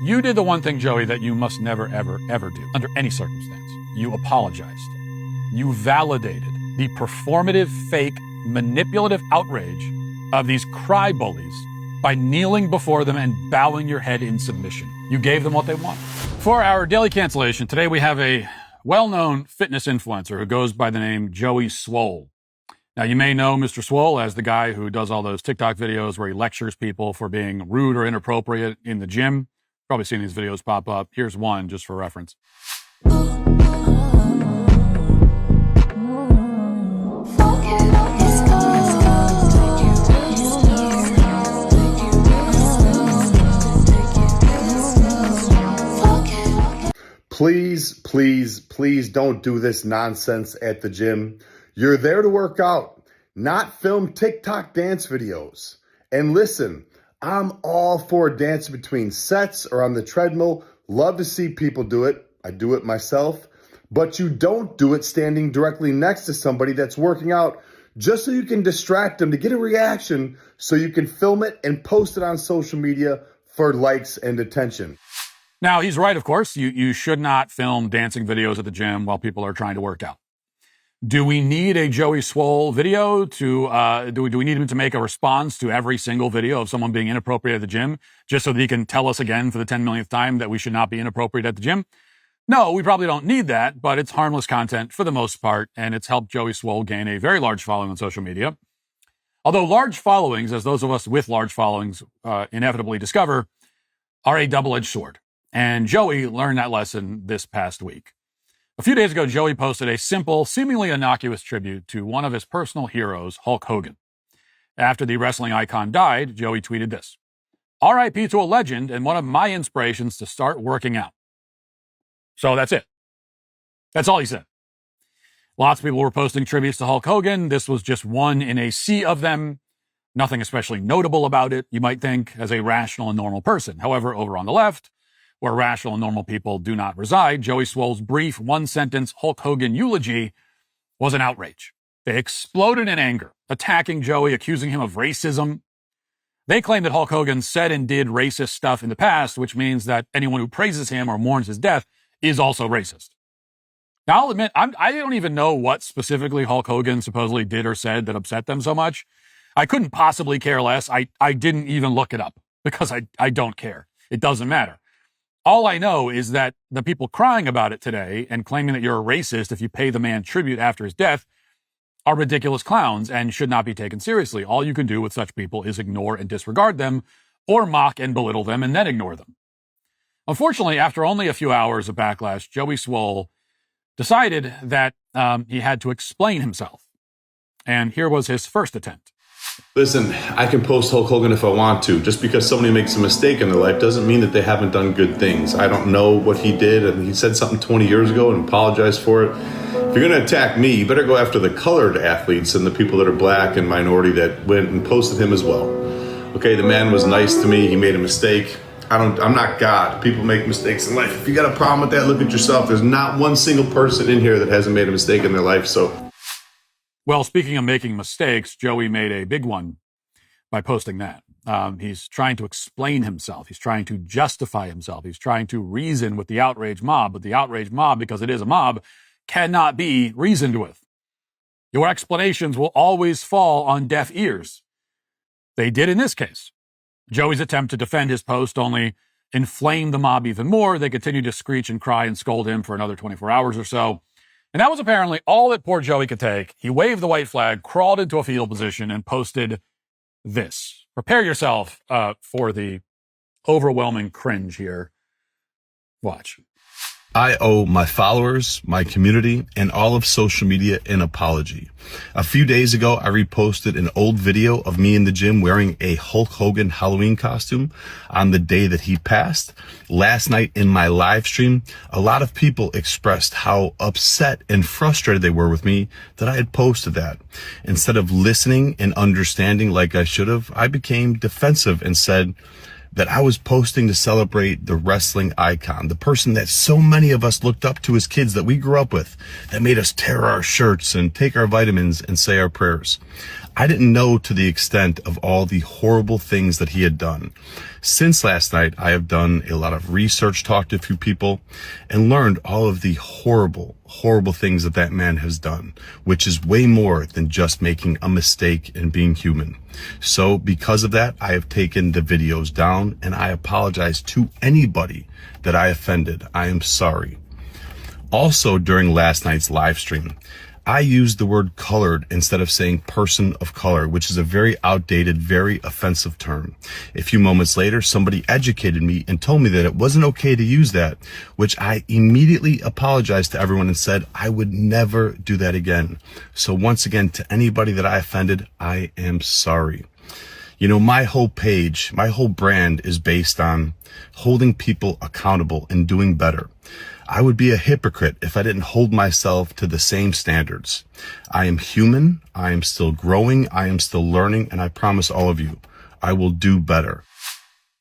You did the one thing, Joey, that you must never, ever, ever do under any circumstance. You apologized. You validated the performative, fake, manipulative outrage of these cry bullies by kneeling before them and bowing your head in submission. You gave them what they want. For our daily cancellation, today we have a well-known fitness influencer who goes by the name Joey Swoll. Now, you may know Mr. Swoll as the guy who does all those TikTok videos where he lectures people for being rude or inappropriate in the gym. Probably seen these videos pop up. Here's one just for reference. Please, please, please don't do this nonsense at the gym. You're there to work out, not film TikTok dance videos. And listen, I'm all for dancing between sets or on the treadmill. Love to see people do it. I do it myself. But you don't do it standing directly next to somebody that's working out just so you can distract them to get a reaction so you can film it and post it on social media for likes and attention. Now, he's right, of course. You should not film dancing videos at the gym while people are trying to work out. Do we need a Joey Swoll video to, do we need him to make a response to every single video of someone being inappropriate at the gym just so that he can tell us again for the 10 millionth time that we should not be inappropriate at the gym? No, we probably don't need that, but it's harmless content for the most part, and it's helped Joey Swoll gain a very large following on social media. Although large followings, as those of us with large followings inevitably discover, are a double-edged sword. And Joey learned that lesson this past week. A few days ago, Joey posted a simple, seemingly innocuous tribute to one of his personal heroes, Hulk Hogan. After the wrestling icon died, Joey tweeted this: "R.I.P. to a legend and one of my inspirations to start working out." So that's it. That's all he said. Lots of people were posting tributes to Hulk Hogan. This was just one in a sea of them. Nothing especially notable about it, you might think, as a rational and normal person. However, over on the left, where rational and normal people do not reside, Joey Swoll's brief one-sentence Hulk Hogan eulogy was an outrage. They exploded in anger, attacking Joey, accusing him of racism. They claim that Hulk Hogan said and did racist stuff in the past, which means that anyone who praises him or mourns his death is also racist. Now, I'll admit, I don't even know what specifically Hulk Hogan supposedly did or said that upset them so much. I couldn't possibly care less. I didn't even look it up because I don't care. It doesn't matter. All I know is that the people crying about it today and claiming that you're a racist if you pay the man tribute after his death are ridiculous clowns and should not be taken seriously. All you can do with such people is ignore and disregard them or mock and belittle them and then ignore them. Unfortunately, after only a few hours of backlash, Joey Swoll decided that he had to explain himself. And here was his first attempt. Listen, I can post Hulk Hogan if I want to. Just because somebody makes a mistake in their life doesn't mean that they haven't done good things. I don't know what he did, and he said something 20 years ago and apologized for it. If you're going to attack me, you better go after the colored athletes and the people that are black and minority that went and posted him as well. Okay, the man was nice to me. He made a mistake. I'm not God. People make mistakes in life. If you got a problem with that, look at yourself. There's not one single person in here that hasn't made a mistake in their life, so... Well, speaking of making mistakes, Joey made a big one by posting that. He's trying to explain himself. He's trying to justify himself. He's trying to reason with the outrage mob. But the outrage mob, because it is a mob, cannot be reasoned with. Your explanations will always fall on deaf ears. They did in this case. Joey's attempt to defend his post only inflamed the mob even more. They continued to screech and cry and scold him for another 24 hours or so. And that was apparently all that poor Joey could take. He waved the white flag, crawled into a fetal position, and posted this. Prepare yourself for the overwhelming cringe here. Watch. I owe my followers, my community, and all of social media an apology. A few days ago, I reposted an old video of me in the gym wearing a Hulk Hogan Halloween costume on the day that he passed. Last night in my live stream, a lot of people expressed how upset and frustrated they were with me that I had posted that. Instead of listening and understanding like I should have, I became defensive and said that I was posting to celebrate the wrestling icon, the person that so many of us looked up to as kids that we grew up with, that made us tear our shirts and take our vitamins and say our prayers. I didn't know to the extent of all the horrible things that he had done. Since last night, I have done a lot of research, talked to a few people, and learned all of the horrible, horrible things that that man has done, which is way more than just making a mistake and being human. So because of that, I have taken the videos down, and I apologize to anybody that I offended. I am sorry. Also, during last night's live stream, I used the word colored instead of saying person of color, which is a very outdated, very offensive term. A few moments later, somebody educated me and told me that it wasn't okay to use that, which I immediately apologized to everyone and said I would never do that again. So once again, to anybody that I offended, I am sorry. You know, my whole page, my whole brand is based on holding people accountable and doing better. I would be a hypocrite if I didn't hold myself to the same standards. I am human. I am still growing. I am still learning. And I promise all of you, I will do better.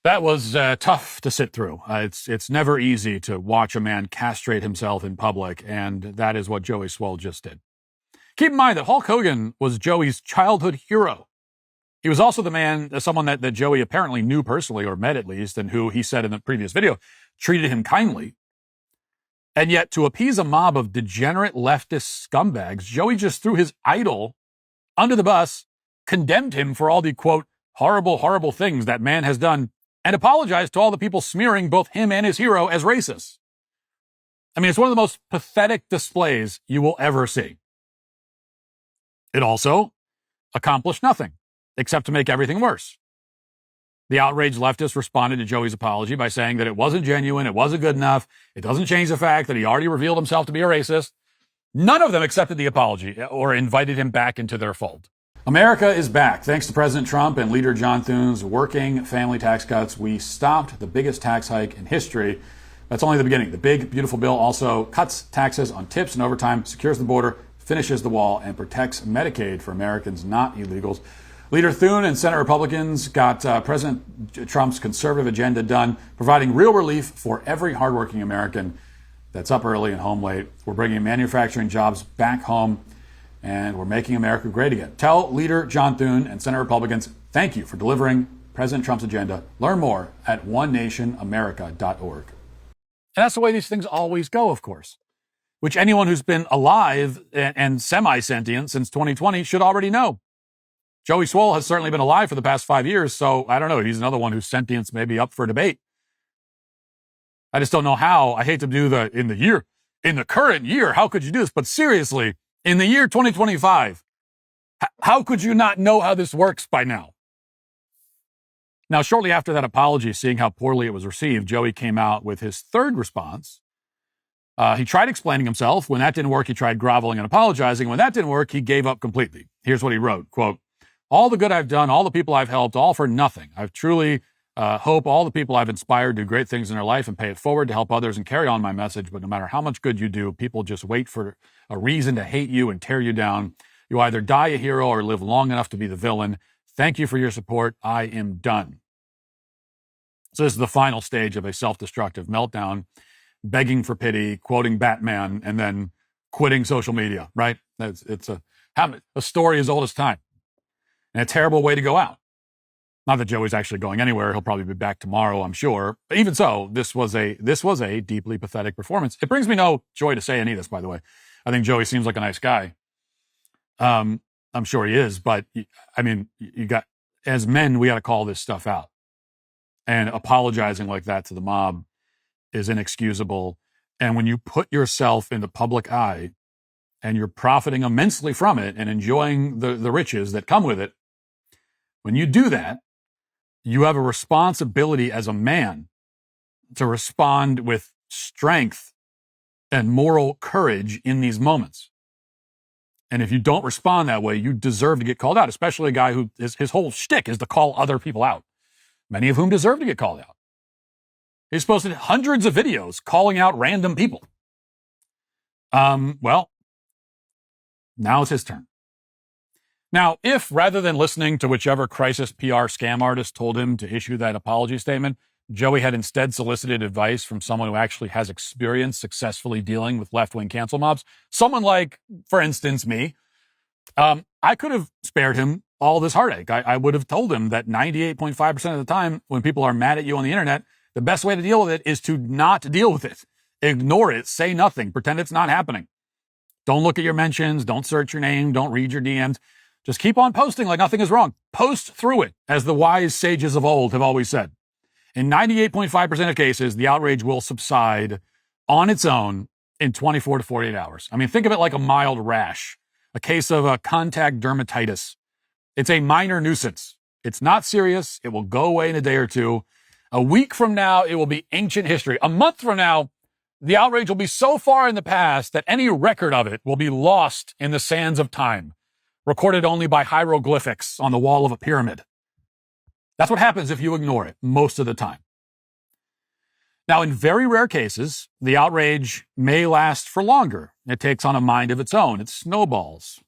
That was tough to sit through. It's never easy to watch a man castrate himself in public, and that is what Joey Swoll just did. Keep in mind that Hulk Hogan was Joey's childhood hero. He was also the man, someone that Joey apparently knew personally, or met at least, and who he said in the previous video treated him kindly. And yet, to appease a mob of degenerate leftist scumbags, Joey just threw his idol under the bus, condemned him for all the, quote, horrible, horrible things that man has done, and apologized to all the people smearing both him and his hero as racists. I mean, it's one of the most pathetic displays you will ever see. It also accomplished nothing, except to make everything worse. The outraged leftists responded to Joey's apology by saying that it wasn't genuine, it wasn't good enough, it doesn't change the fact that he already revealed himself to be a racist. None of them accepted the apology or invited him back into their fold. America is back. Thanks to President Trump and leader John Thune's working family tax cuts, we stopped the biggest tax hike in history. That's only the beginning. The big, beautiful bill also cuts taxes on tips and overtime, secures the border, finishes the wall, and protects Medicaid for Americans, not illegals. Leader Thune and Senate Republicans got President Trump's conservative agenda done, providing real relief for every hardworking American that's up early and home late. We're bringing manufacturing jobs back home, and we're making America great again. Tell Leader John Thune and Senate Republicans, thank you for delivering President Trump's agenda. Learn more at onenationamerica.org. And that's the way these things always go, of course, which anyone who's been alive and semi-sentient since 2020 should already know. Joey Swoll has certainly been alive for the past 5 years, so I don't know. He's another one whose sentience may be up for debate. I just don't know how. I hate to do in the current year, how could you do this? But seriously, in the year 2025, how could you not know how this works by now? Now, shortly after that apology, seeing how poorly it was received, Joey came out with his third response. He tried explaining himself. When that didn't work, he tried groveling and apologizing. When that didn't work, he gave up completely. Here's what he wrote, quote, all the good I've done, all the people I've helped, all for nothing. I truly hope all the people I've inspired do great things in their life and pay it forward to help others and carry on my message. But no matter how much good you do, people just wait for a reason to hate you and tear you down. You either die a hero or live long enough to be the villain. Thank you for your support. I am done. So this is the final stage of a self-destructive meltdown, begging for pity, quoting Batman, and then quitting social media, right? It's a story as old as time. And a terrible way to go out. Not that Joey's actually going anywhere. He'll probably be back tomorrow, I'm sure. But even so, this was a deeply pathetic performance. It brings me no joy to say any of this, by the way. I think Joey seems like a nice guy. I'm sure he is, but I mean, as men, we got to call this stuff out. And apologizing like that to the mob is inexcusable. And when you put yourself in the public eye and you're profiting immensely from it and enjoying the riches that come with it, when you do that, you have a responsibility as a man to respond with strength and moral courage in these moments. And if you don't respond that way, you deserve to get called out, especially a guy who his whole shtick is to call other people out, many of whom deserve to get called out. He's posted hundreds of videos calling out random people. Well, now it's his turn. Now, if rather than listening to whichever crisis PR scam artist told him to issue that apology statement, Joey had instead solicited advice from someone who actually has experience successfully dealing with left-wing cancel mobs, someone like, for instance, me, I could have spared him all this heartache. I would have told him that 98.5% of the time when people are mad at you on the internet, the best way to deal with it is to not deal with it. Ignore it. Say nothing. Pretend it's not happening. Don't look at your mentions. Don't search your name. Don't read your DMs. Just keep on posting like nothing is wrong. Post through it, as the wise sages of old have always said. In 98.5% of cases, the outrage will subside on its own in 24 to 48 hours. I mean, think of it like a mild rash, a case of contact dermatitis. It's a minor nuisance. It's not serious. It will go away in a day or two. A week from now, it will be ancient history. A month from now, the outrage will be so far in the past that any record of it will be lost in the sands of time, recorded only by hieroglyphics on the wall of a pyramid. That's what happens if you ignore it most of the time. Now, in very rare cases, the outrage may last for longer. It takes on a mind of its own. It snowballs.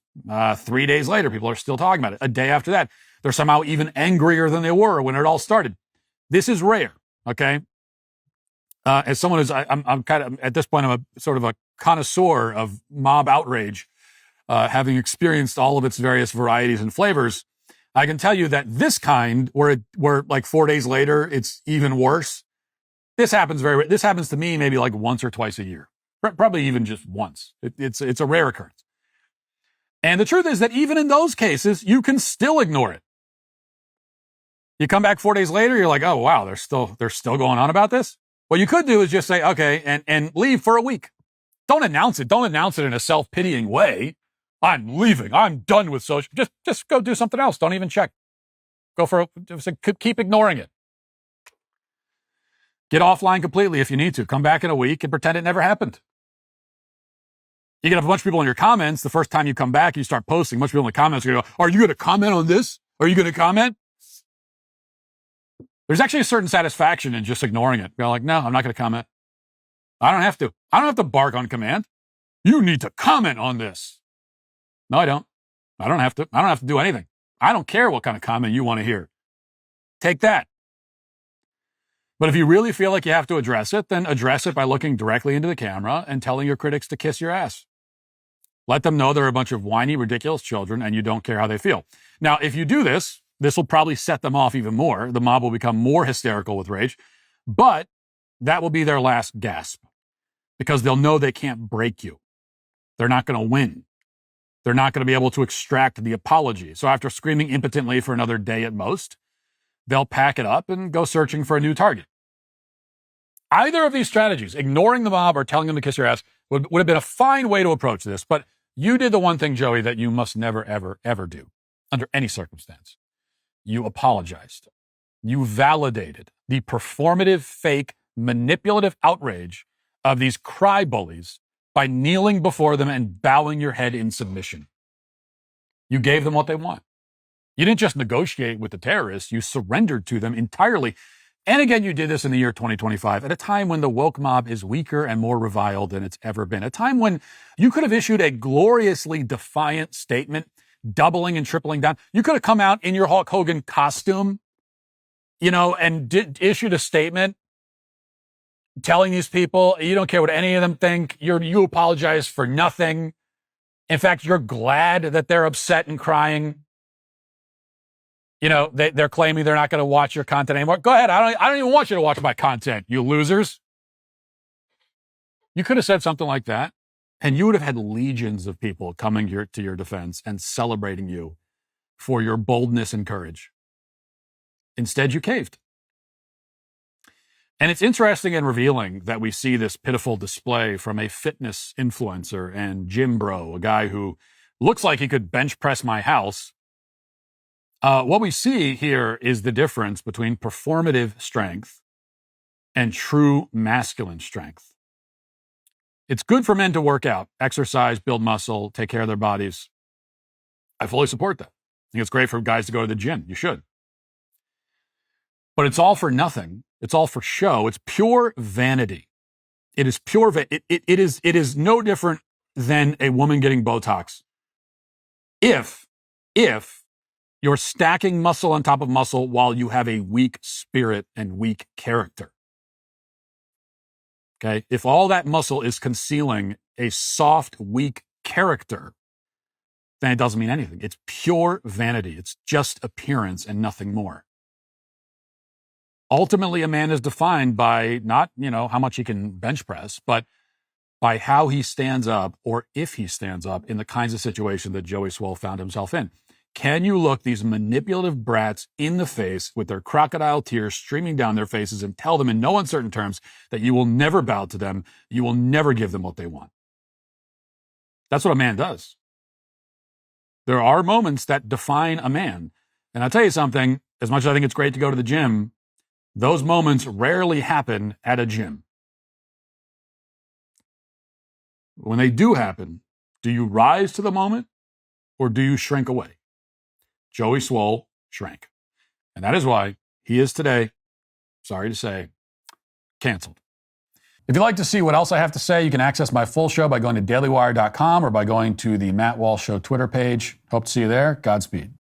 3 days later, people are still talking about it. A day after that, they're somehow even angrier than they were when it all started. This is rare, okay? As someone who's, I'm kind of, at this point, I'm a sort of a connoisseur of mob outrage, having experienced all of its various varieties and flavors. I can tell you that this kind, where like 4 days later, it's even worse. This happens this happens to me maybe like once or twice a year, probably even just once. It's a rare occurrence. And the truth is that even in those cases, you can still ignore it. You come back 4 days later, you're like, oh wow, they're still going on about this. What you could do is just say, okay, and leave for a week. Don't announce it. Don't announce it in a self-pitying way. I'm leaving. I'm done with social. Just go do something else. Don't even check. Just keep ignoring it. Get offline completely if you need to. Come back in a week and pretend it never happened. You can have a bunch of people in your comments. The first time you come back, you start posting. A bunch of people in the comments are going to go, are you going to comment on this? Are you going to comment? There's actually a certain satisfaction in just ignoring it. You're like, no, I'm not going to comment. I don't have to. I don't have to bark on command. You need to comment on this. No, I don't. I don't have to. I don't have to do anything. I don't care what kind of comment you want to hear. Take that. But if you really feel like you have to address it, then address it by looking directly into the camera and telling your critics to kiss your ass. Let them know they're a bunch of whiny, ridiculous children and you don't care how they feel. Now, if you do this, this will probably set them off even more. The mob will become more hysterical with rage, but that will be their last gasp because they'll know they can't break you. They're not going to win. They're not going to be able to extract the apology. So after screaming impotently for another day at most, they'll pack it up and go searching for a new target. Either of these strategies, ignoring the mob or telling them to kiss your ass, would have been a fine way to approach this. But you did the one thing, Joey, that you must never, ever, ever do under any circumstance. You apologized. You validated the performative, fake, manipulative outrage of these cry bullies by kneeling before them and bowing your head in submission. You gave them what they want. You didn't just negotiate with the terrorists, you surrendered to them entirely. And again, you did this in the year 2025 at a time when the woke mob is weaker and more reviled than it's ever been. A time when you could have issued a gloriously defiant statement, doubling and tripling down. You could have come out in your Hulk Hogan costume, and issued a statement telling these people, you don't care what any of them think. You apologize for nothing. In fact, you're glad that they're upset and crying. They're claiming they're not going to watch your content anymore. Go ahead. I don't even want you to watch my content, you losers. You could have said something like that, and you would have had legions of people coming to your defense and celebrating you for your boldness and courage. Instead, you caved. And it's interesting and revealing that we see this pitiful display from a fitness influencer and gym bro, a guy who looks like he could bench press my house. What we see here is the difference between performative strength and true masculine strength. It's good for men to work out, exercise, build muscle, take care of their bodies. I fully support that. I think it's great for guys to go to the gym. You should. But it's all for nothing. It's all for show. It's pure vanity. It is pure. It is no different than a woman getting Botox. If you're stacking muscle on top of muscle while you have a weak spirit and weak character. Okay? If all that muscle is concealing a soft, weak character, then it doesn't mean anything. It's pure vanity. It's just appearance and nothing more. Ultimately, a man is defined by not, how much he can bench press, but by how he stands up, or if he stands up in the kinds of situation that Joey Swoll found himself in. Can you look these manipulative brats in the face with their crocodile tears streaming down their faces and tell them in no uncertain terms that you will never bow to them, you will never give them what they want? That's what a man does. There are moments that define a man. And I'll tell you something, as much as I think it's great to go to the gym, those moments rarely happen at a gym. When they do happen, do you rise to the moment or do you shrink away? Joey Swoll shrank. And that is why he is today, sorry to say, canceled. If you'd like to see what else I have to say, you can access my full show by going to dailywire.com or by going to the Matt Walsh Show Twitter page. Hope to see you there. Godspeed.